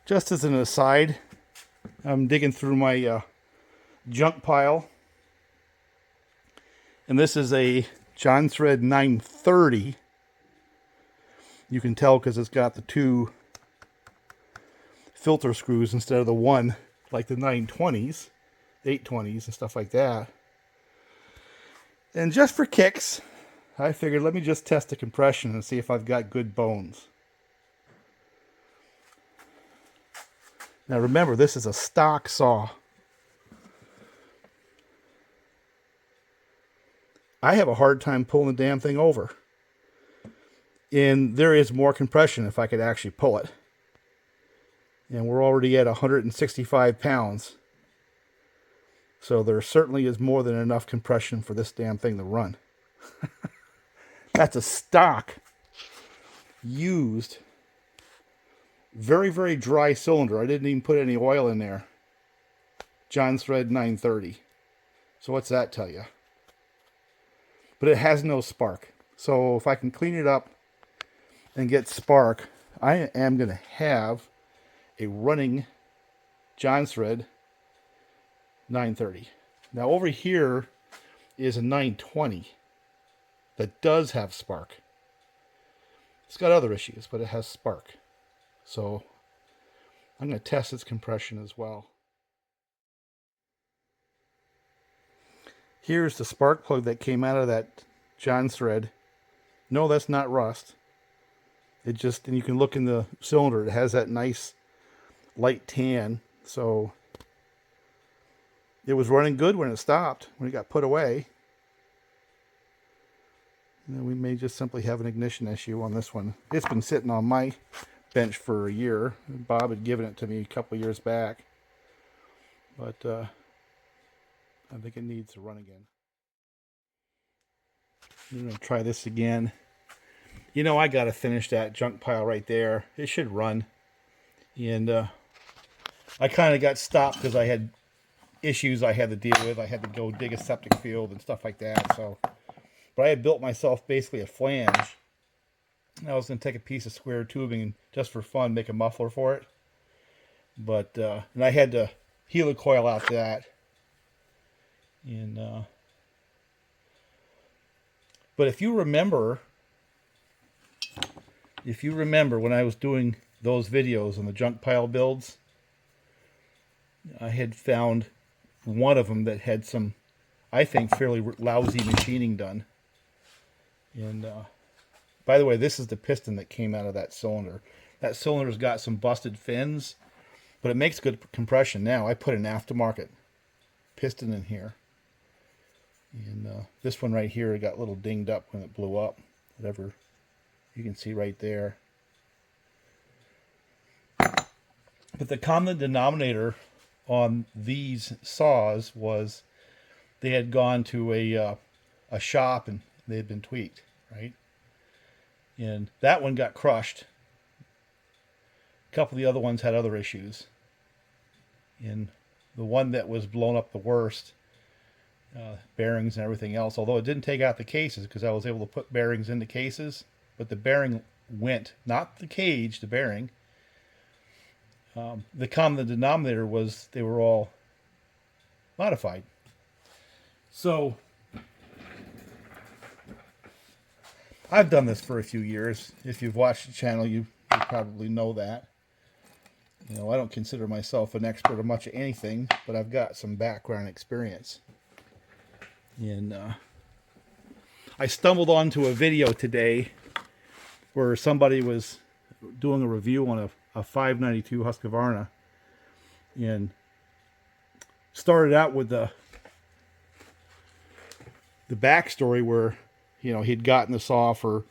Just as an aside, I'm digging through my junk pile. And this is a Jonsered 930. You can tell because it's got the two filter screws instead of the one like the 920s, 820s and stuff like that. And just for kicks, I figured let me just test the compression and see if I've got good bones. Now remember, this is a stock saw. I have a hard time pulling the damn thing over. And there is more compression if I could actually pull it. And we're already at 165 pounds. So there certainly is more than enough compression for this damn thing to run. That's a stock, used, very, very dry cylinder. I didn't even put any oil in there. Jonsered 930. So what's that tell you? But it has no spark. So if I can clean it up and get spark, I am going to have a running Jonsered 930. Now over here is a 920 that does have spark. It's got other issues, but it has spark. So I'm going to test its compression as well. Here's the spark plug that came out of that Jonsered. No, that's not rust. It just, and you can look in the cylinder, it has that nice light tan. So it was running good when it stopped, when it got put away. And we may just simply have an ignition issue on this one. It's been sitting on my bench for a year. Bob had given it to me a couple of years back. But I think it needs to run again. I'm going to try this again. You know, I got to finish that junk pile right there. It should run. And I kind of got stopped because I had issues I had to deal with. I had to go dig a septic field and stuff like that. So, but I had built myself basically a flange. I was going to take a piece of square tubing and just for fun make a muffler for it. But and I had to helicoil out that. And but if you remember when I was doing those videos on the junk pile builds, I had found one of them that had some, I think, fairly lousy machining done. And by the way, this is the piston that came out of that cylinder. That cylinder's got some busted fins, but it makes good compression now. I put an aftermarket piston in here. And this one right here got a little dinged up when it blew up. Whatever you can see right there. But the common denominator on these saws was they had gone to a shop and they had been tweaked, right? And that one got crushed. A couple of the other ones had other issues. And the one that was blown up the worst, bearings and everything else, although it didn't take out the cases because I was able to put bearings in the cases, but the bearing went, not the cage, the bearing. The common denominator was they were all modified. So I've done this for a few years. If you've watched the channel, you probably know that. You know, I don't consider myself an expert on much of anything, but I've got some background experience. And I stumbled onto a video today where somebody was doing a review on a 592 Husqvarna and started out with the backstory where, you know, he'd gotten the saw for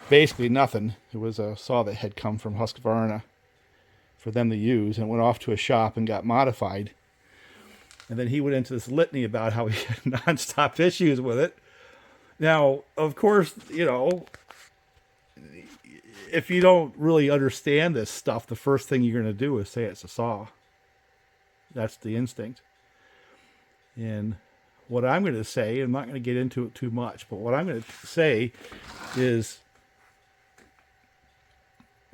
basically nothing. It was a saw that had come from Husqvarna for them to use and went off to a shop and got modified. And then he went into this litany about how he had nonstop issues with it. Now, of course, you know, if you don't really understand this stuff, the first thing you're going to do is say it's a saw. That's the instinct. And what I'm going to say, I'm not going to get into it too much, but what I'm going to say is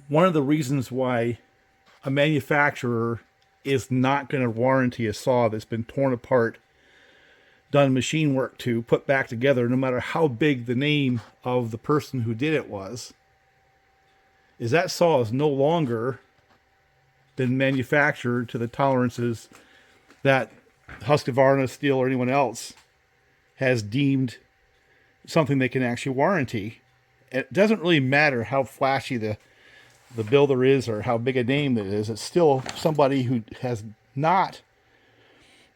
one of the reasons why a manufacturer is not going to warranty a saw that's been torn apart, done machine work to, put back together, no matter how big the name of the person who did it was, is that saw is no longer been manufactured to the tolerances that Husqvarna, Steel, or anyone else has deemed something they can actually warranty. It doesn't really matter how flashy the builder is or how big a name that is. It's still somebody who has not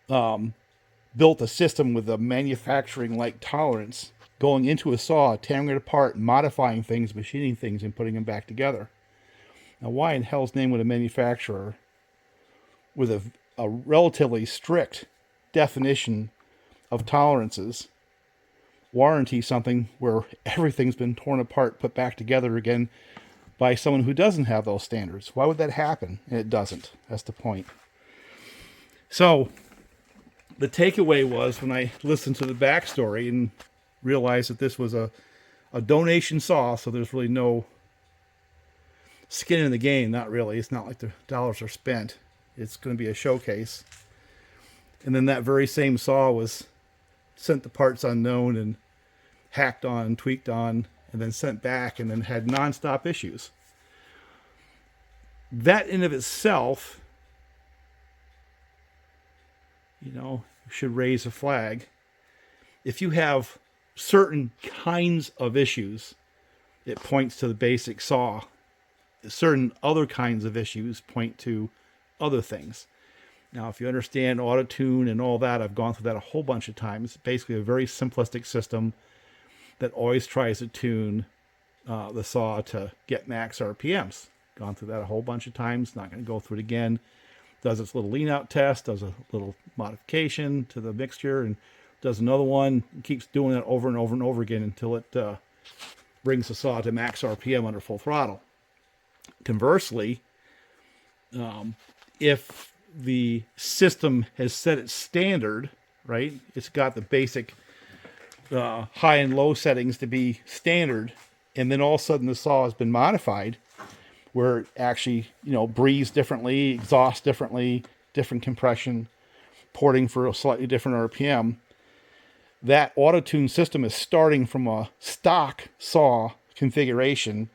built a system with a manufacturing-like tolerance going into a saw, tearing it apart, modifying things, machining things, and putting them back together. Now, why in hell's name would a manufacturer with a relatively strict definition of tolerances warranty something where everything's been torn apart, put back together again by someone who doesn't have those standards? Why would that happen? And it doesn't. That's the point. So the takeaway was, when I listened to the backstory and realized that this was a donation saw, so there's really no skin in the game. Not really. It's not like the dollars are spent. It's going to be a showcase. And then that very same saw was sent to parts unknown and hacked on, tweaked on, and then sent back, and then had nonstop issues. That in of itself, should raise a flag. If you have certain kinds of issues, it points to the basic saw. Certain other kinds of issues point to other things. Now, if you understand Autotune and all that, I've gone through that a whole bunch of times. It's basically a very simplistic system that always tries to tune the saw to get max RPMs. Gone through that a whole bunch of times. Not going to go through it again. Does its little lean out test, does a little modification to the mixture, and does another one. Keeps doing it over and over and over again until it brings the saw to max RPM under full throttle. Conversely, if the system has set its standard, right? It's got the basic high and low settings to be standard, and then all of a sudden the saw has been modified where it actually, breathes differently, exhausts differently, different compression, porting for a slightly different RPM. That Autotune system is starting from a stock saw configuration,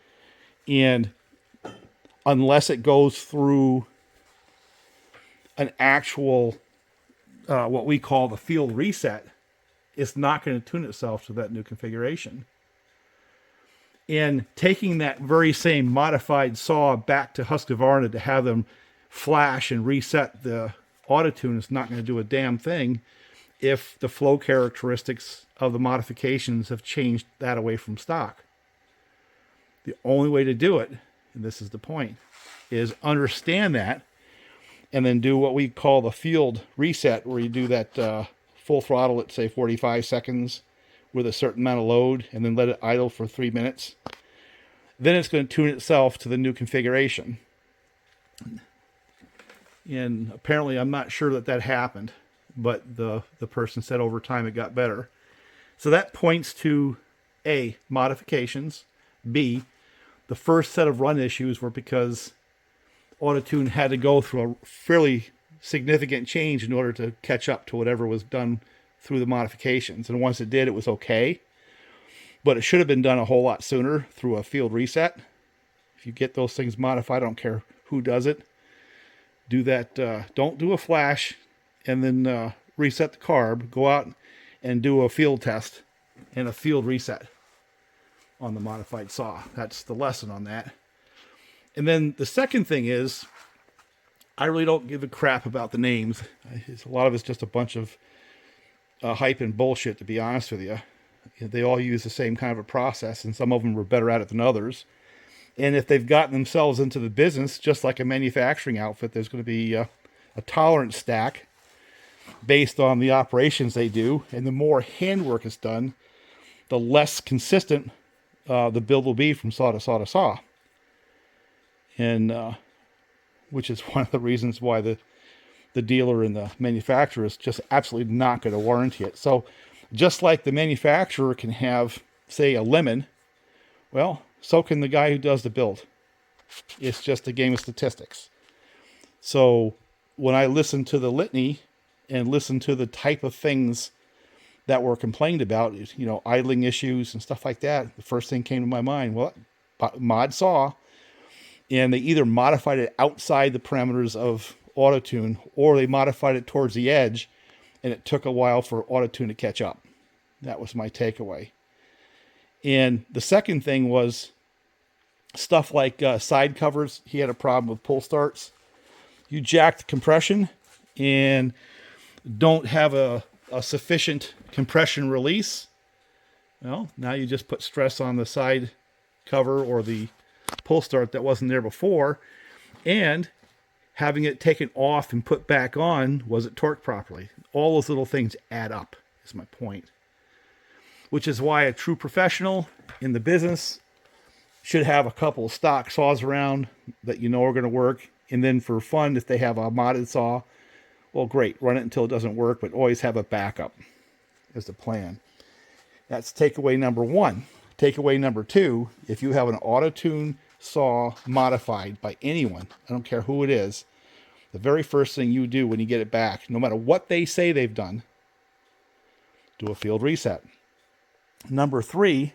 and unless it goes through an actual, what we call the field reset, it's not going to tune itself to that new configuration. And taking that very same modified saw back to Husqvarna to have them flash and reset the Autotune is not going to do a damn thing if the flow characteristics of the modifications have changed that away from stock. The only way to do it, and this is the point, is understand that, and then do what we call the field reset, where you do that full throttle at, say, 45 seconds with a certain amount of load, and then let it idle for 3 minutes. Then it's going to tune itself to the new configuration. And apparently, I'm not sure that happened, but the person said over time it got better. So that points to A, modifications. B, the first set of run issues were because Autotune had to go through a fairly significant change in order to catch up to whatever was done through the modifications. And once it did, it was okay. But it should have been done a whole lot sooner through a field reset. If you get those things modified, I don't care who does it, do that. Don't do a flash and then reset the carb. Go out and do a field test and a field reset on the modified saw. That's the lesson on that. And then the second thing is, I really don't give a crap about the names. A lot of it's just a bunch of hype and bullshit, to be honest with you. They all use the same kind of a process, and some of them were better at it than others. And if they've gotten themselves into the business, just like a manufacturing outfit, there's going to be a tolerance stack based on the operations they do. And the more handwork is done, the less consistent the build will be from saw to saw to saw. And which is one of the reasons why the dealer and the manufacturer is just absolutely not going to warranty it. So just like the manufacturer can have, say, a lemon, well, so can the guy who does the build. It's just a game of statistics. So when I listened to the litany and listened to the type of things that were complained about, idling issues and stuff like that, the first thing came to my mind, well, mod saw, and they either modified it outside the parameters of Autotune or they modified it towards the edge, and it took a while for Autotune to catch up. That was my takeaway. And the second thing was stuff like side covers. He had a problem with pull starts. You jack the compression and don't have a sufficient compression release. Well, now you just put stress on the side cover or the pull start that wasn't there before, and having it taken off and put back on, was it torqued properly? All those little things add up, is my point. Which is why a true professional in the business should have a couple of stock saws around that are going to work. And then for fun, if they have a modded saw, well, great, run it until it doesn't work, but always have a backup is the plan. That's takeaway number one. Takeaway number two, if you have an Autotune saw modified by anyone, I don't care who it is, the very first thing you do when you get it back, no matter what they say they've done, do a field reset. Number three,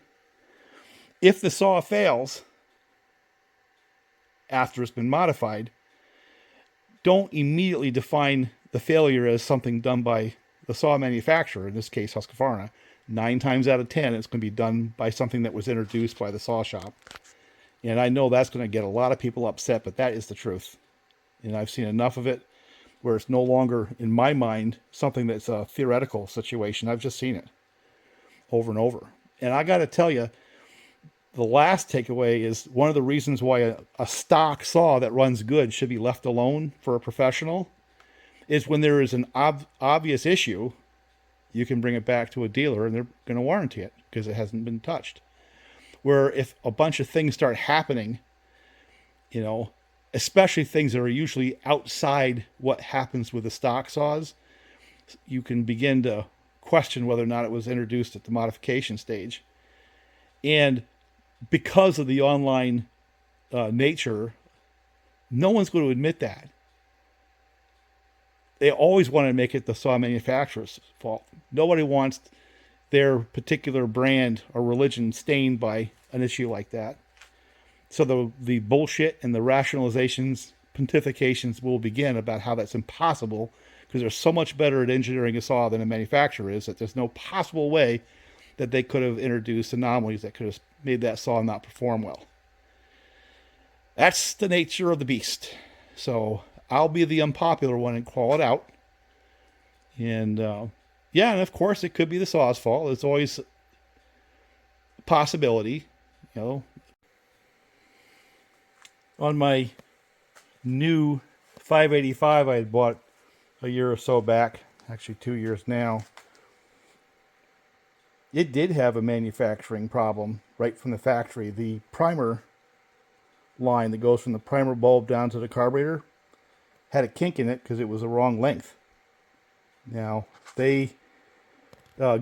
if the saw fails after it's been modified, don't immediately define the failure as something done by the saw manufacturer, in this case Husqvarna. 9 times out of 10, it's going to be done by something that was introduced by the saw shop. And I know that's going to get a lot of people upset, but that is the truth. And I've seen enough of it where it's no longer, in my mind, something that's a theoretical situation. I've just seen it over and over. And I got to tell you, the last takeaway is one of the reasons why a stock saw that runs good should be left alone for a professional is when there is an obvious issue, you can bring it back to a dealer and they're going to warranty it because it hasn't been touched. Where if a bunch of things start happening, especially things that are usually outside what happens with the stock saws, you can begin to question whether or not it was introduced at the modification stage. And because of the online nature, no one's going to admit that. They always want to make it the saw manufacturer's fault. Nobody wants their particular brand or religion stained by an issue like that. So the bullshit and the rationalizations, pontifications will begin about how that's impossible because they're so much better at engineering a saw than a manufacturer is that there's no possible way that they could have introduced anomalies that could have made that saw not perform well. That's the nature of the beast. So I'll be the unpopular one and call it out. And and of course it could be the saw's fault. It's always a possibility, On my new 585 I had bought a year or so back, actually 2 years now, it did have a manufacturing problem right from the factory. The primer line that goes from the primer bulb down to the carburetor had a kink in it because it was the wrong length. Now, they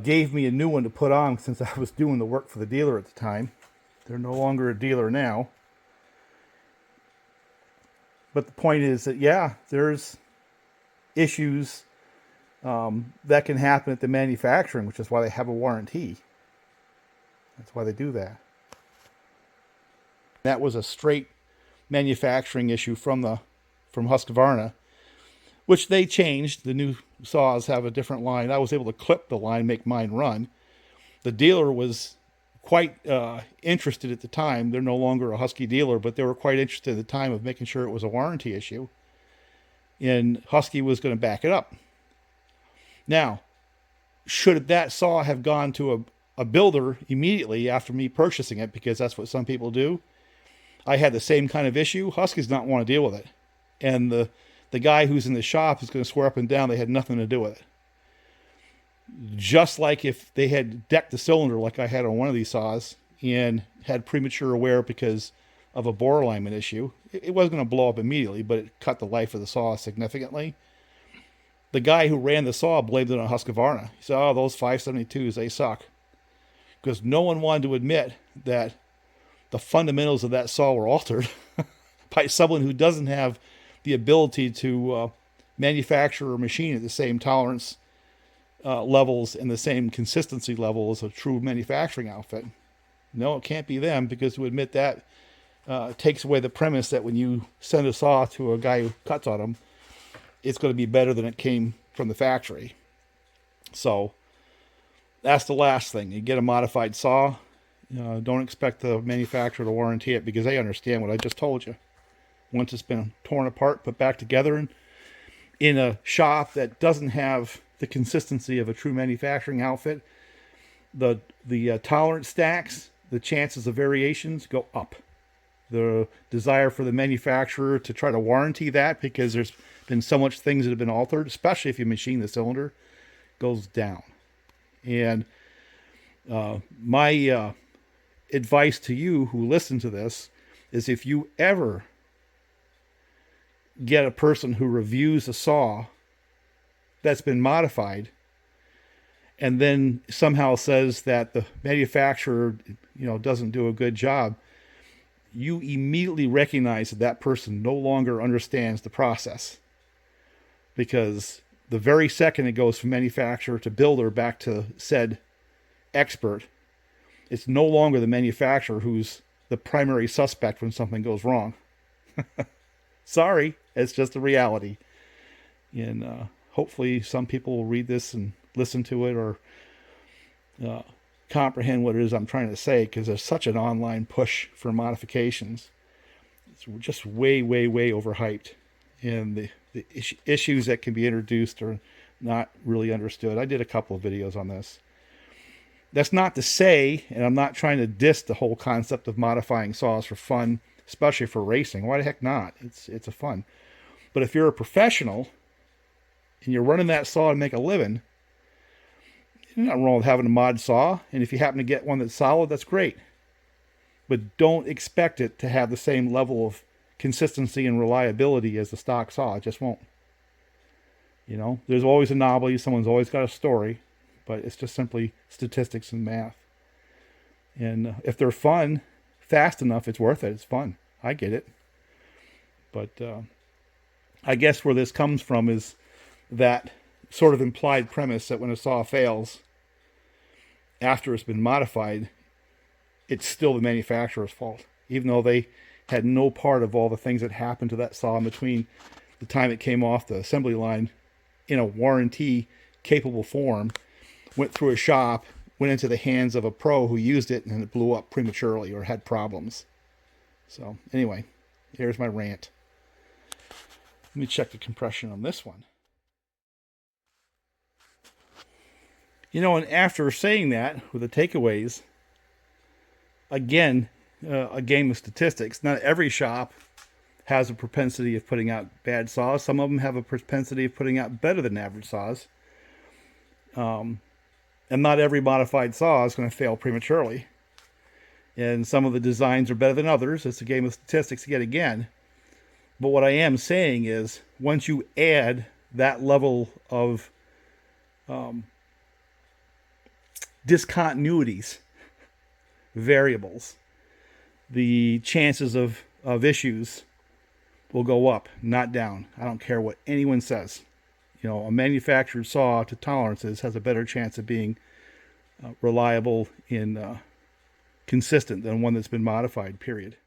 gave me a new one to put on since I was doing the work for the dealer at the time. They're no longer a dealer now. But the point is that, there's issues that can happen at the manufacturing, which is why they have a warranty. That's why they do that. That was a straight manufacturing issue from Husqvarna, which they changed. The new saws have a different line. I was able to clip the line, make mine run. The dealer was quite interested at the time. They're no longer a Husky dealer, but they were quite interested at the time of making sure it was a warranty issue. And Husky was going to back it up. Now, should that saw have gone to a builder immediately after me purchasing it, because that's what some people do, I had the same kind of issue. Huskies not want to deal with it. And the guy who's in the shop is going to swear up and down they had nothing to do with it. Just like if they had decked the cylinder like I had on one of these saws and had premature wear because of a bore alignment issue, it wasn't going to blow up immediately, but it cut the life of the saw significantly. The guy who ran the saw blamed it on Husqvarna. He said, those 572s, they suck. Because no one wanted to admit that the fundamentals of that saw were altered by someone who doesn't have the ability to manufacture or machine at the same tolerance levels and the same consistency level as a true manufacturing outfit. No, it can't be them, because to admit that takes away the premise that when you send a saw to a guy who cuts on them, it's going to be better than it came from the factory. So that's the last thing. You get a modified saw, don't expect the manufacturer to warranty it, because they understand what I just told you. Once it's been torn apart, put back together, and in a shop that doesn't have the consistency of a true manufacturing outfit, the tolerance stacks, the chances of variations go up. The desire for the manufacturer to try to warranty that, because there's been so much things that have been altered, especially if you machine the cylinder, goes down. And my advice to you who listen to this is, if you ever get a person who reviews a saw that's been modified and then somehow says that the manufacturer, doesn't do a good job, you immediately recognize that that person no longer understands the process. Because the very second it goes from manufacturer to builder back to said expert, it's no longer the manufacturer who's the primary suspect when something goes wrong. Sorry, it's just a reality. And hopefully some people will read this and listen to it, or comprehend what it is I'm trying to say, because there's such an online push for modifications. It's just way, way, way overhyped. And the issues that can be introduced are not really understood. I did a couple of videos on this. That's not to say, and I'm not trying to diss the whole concept of modifying saws for fun, especially for racing. Why the heck not? It's a fun. But if you're a professional and you're running that saw to make a living, there's nothing wrong with having a mod saw. And if you happen to get one that's solid, that's great. But don't expect it to have the same level of consistency and reliability as the stock saw. It just won't. There's always anomalies. Someone's always got a story, but it's just simply statistics and math. And if they're fun, fast enough, it's worth it. It's fun. I get it. But I guess where this comes from is that sort of implied premise that when a saw fails after it's been modified, it's still the manufacturer's fault, even though they had no part of all the things that happened to that saw in between the time it came off the assembly line in a warranty capable form, went through a shop, went into the hands of a pro who used it, and it blew up prematurely or had problems. So anyway, here's my rant. Let me check the compression on this one. And after saying that, with the takeaways, again, a game of statistics. Not every shop has a propensity of putting out bad saws. Some of them have a propensity of putting out better than average saws. And not every modified saw is going to fail prematurely. And some of the designs are better than others. It's a game of statistics yet again. But what I am saying is, once you add that level of discontinuities, variables, the chances of issues will go up, not down. I don't care what anyone says. A manufactured saw to tolerances has a better chance of being reliable and consistent than one that's been modified, period.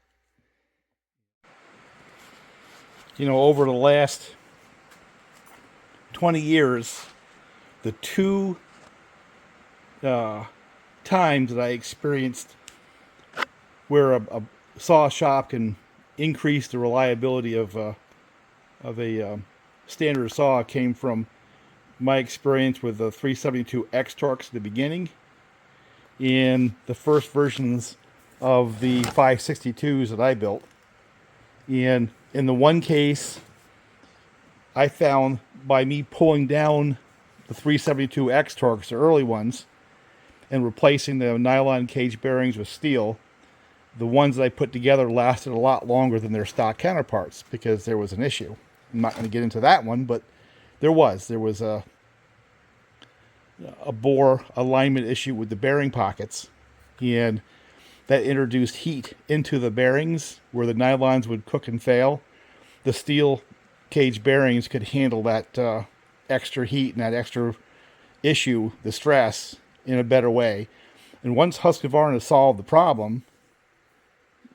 Over the last 20 years, the two times that I experienced where a saw shop can increase the reliability of a standard saw came from my experience with the 372X Torx at the beginning, and the first versions of the 562s that I built. And in the one case, I found by me pulling down the 372X Torx, the early ones, and replacing the nylon cage bearings with steel, the ones that I put together lasted a lot longer than their stock counterparts, because there was an issue. I'm not going to get into that one, but there was a bore alignment issue with the bearing pockets, and that introduced heat into the bearings where the nylons would cook and fail. The steel cage bearings could handle that extra heat and that extra issue, the stress, in a better way. And once Husqvarna solved the problem,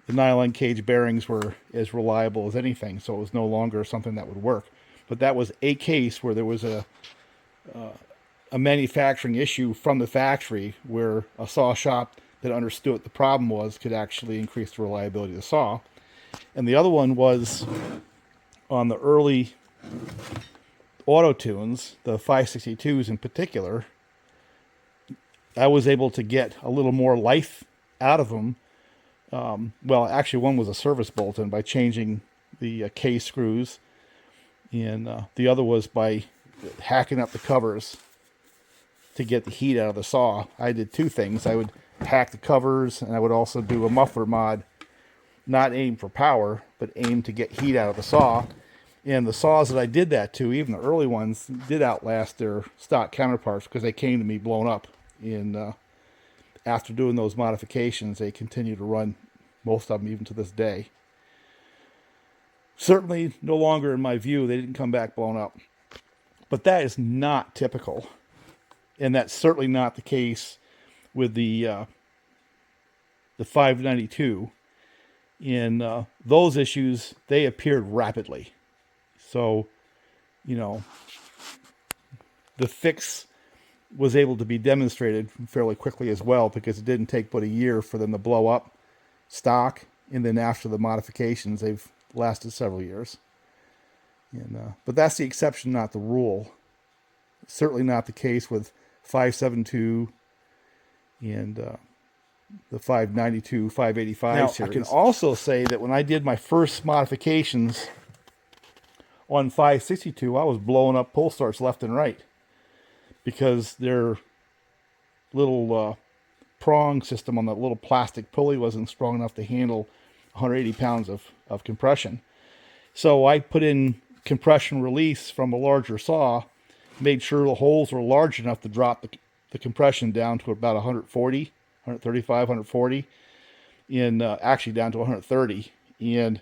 the nylon cage bearings were as reliable as anything, so it was no longer something that would work. But that was a case where there was a manufacturing issue from the factory, where a saw shop that understood what the problem was could actually increase the reliability of the saw. And the other one was on the early Autotunes, the 562s in particular. I was able to get a little more life out of them. Well, actually, one was a service bolt-in by changing the K screws, and the other was by hacking up the covers to get the heat out of the saw. I did two things. I would hack the covers, and I would also do a muffler mod, not aim for power, but aim to get heat out of the saw. And the saws that I did that to, even the early ones, did outlast their stock counterparts because they came to me blown up. And after doing those modifications, they continue to run, most of them even to this day. Certainly no longer, in my view, they didn't come back blown up. But that is not typical. And that's certainly not the case with the 592. And those issues, they appeared rapidly. So, you know, the fix was able to be demonstrated fairly quickly as well, because it didn't take but a year for them to blow up stock. And then after the modifications, they've lasted several years. And but that's the exception, not the rule. Certainly not the case with 572 and the 592, 585 now, series. I can also say that when I did my first modifications on 562, I was blowing up pull starts left and right, because their little prong system on that little plastic pulley wasn't strong enough to handle 180 pounds of compression. So I put in compression release from a larger saw, made sure the holes were large enough to drop the compression down to about 140, 135, 140, and actually down to 130. And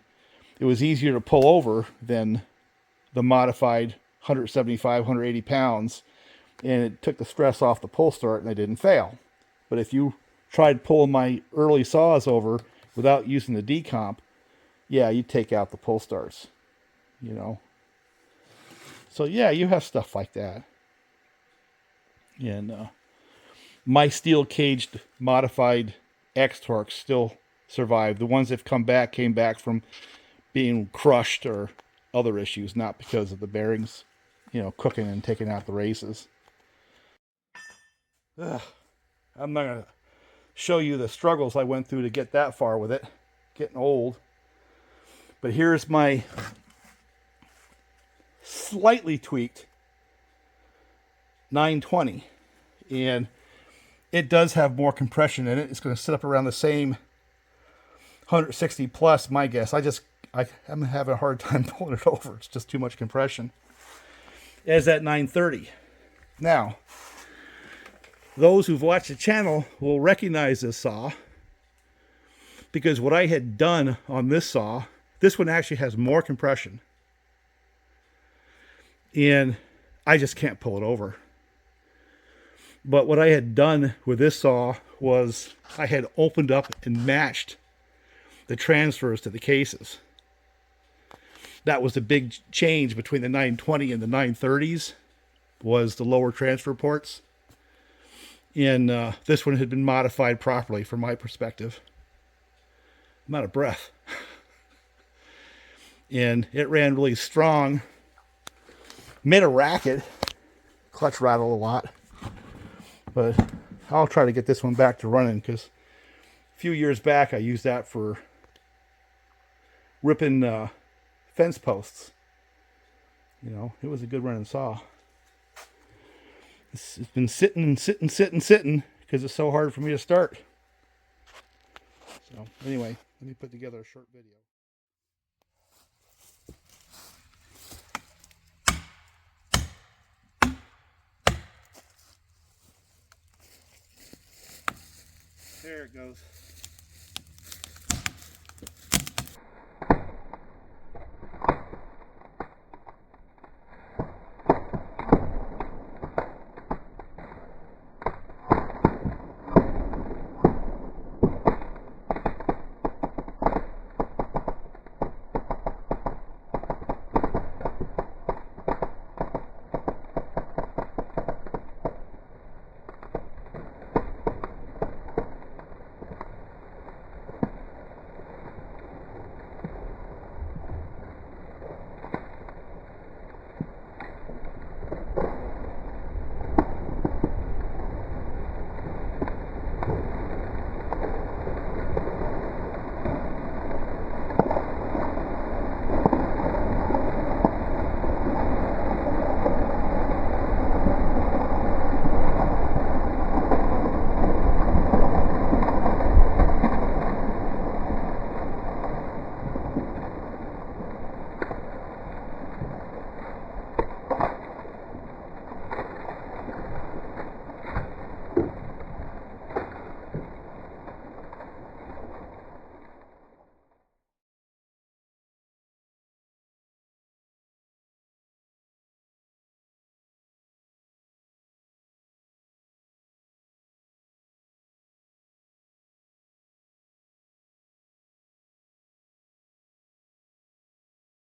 it was easier to pull over than the modified 175, 180 pounds. And it took the stress off the pull start, and they didn't fail. But if you tried pulling my early saws over without using the decomp, yeah, you take out the pull starts, you know. So yeah, you have stuff like that. And my steel caged modified X-Torques still survive. The ones that came back from being crushed or other issues, not because of the bearings, you know, cooking and taking out the races. Ugh. I'm not going to show you the struggles I went through to get that far with it. Getting old. But here's my slightly tweaked 920. And it does have more compression in it. It's going to sit up around the same 160 plus, my guess. I'm having a hard time pulling it over. It's just too much compression. As that 930. Now, those who've watched the channel will recognize this saw, because what I had done on this saw, this one actually has more compression, and I just can't pull it over. But what I had done with this saw was I had opened up and matched the transfers to the cases. That was the big change between the 920 and the 930s, was the lower transfer ports. And this one had been modified properly from my perspective. I'm out of breath. And it ran really strong. Made a racket. Clutch rattled a lot. But I'll try to get this one back to running, because a few years back I used that for ripping fence posts. You know, it was a good running saw. It's been sitting because it's so hard for me to start. So anyway, let me put together a short video. There it goes.